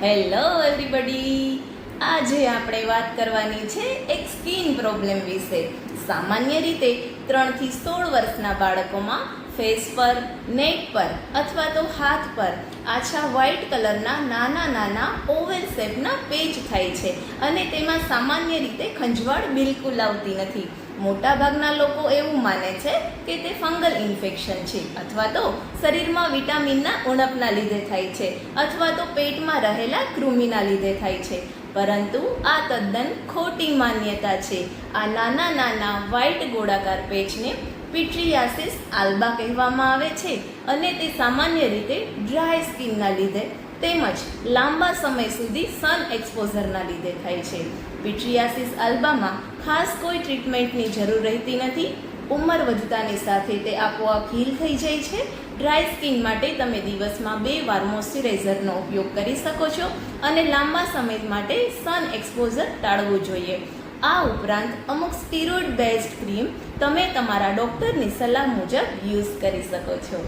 Hello everybody, આજે આપણે વાત કરવાની છે એક સ્કિન પ્રોબ્લેમ વિશે. સામાન્ય રીતે 3 થી 16 વર્ષના બાળકોમાં ફેસ પર, નેક પર અથવા તો હાથ પર આછા વ્હાઇટ કલરના નાના નાના ઓવલ શેપના પેચ થાય છે અને તેમાં સામાન્ય રીતે ખંજવાળ બિલકુલ આવતી નથી. મોટાભાગના લોકો એવું માને છે કે તે ફંગલ ઇન્ફેક્શન છે અથવા તો શરીરમાં વિટામિનના ઉણપના લીધે થાય છે અથવા તો પેટમાં રહેલા કૃમિના લીધે થાય છે, પરંતુ આ તદ્દન ખોટી માન્યતા છે. આ નાના નાના વ્હાઇટ ગોળાકાર પેચને પિટ્રિયાસિસ આલ્બા કહેવામાં આવે છે અને તે સામાન્ય રીતે ડ્રાય સ્કિનના લીધે તેમજ લાંબા સમય સુધી સન એક્સપોઝરના લીધે થાય છે. પિટ્રિયાસિસ આલ્બામાં ખાસ કોઈ ટ્રીટમેન્ટની જરૂર રહેતી નથી. ઉંમર વધતાની સાથે તે આપોઆપ હીલ થઈ જાય છે. ડ્રાય સ્કિન માટે તમે દિવસમાં 2 વાર મોઇશ્ચરાઇઝરનો ઉપયોગ કરી શકો છો અને લાંબા સમય માટે સન એક્સપોઝર ટાળવું જોઈએ. આ ઉપરાંત અમુક સ્ટીરોઇડ બેઝડ ક્રીમ તમે તમારા ડૉક્ટરની સલાહ મુજબ યુઝ કરી શકો છો.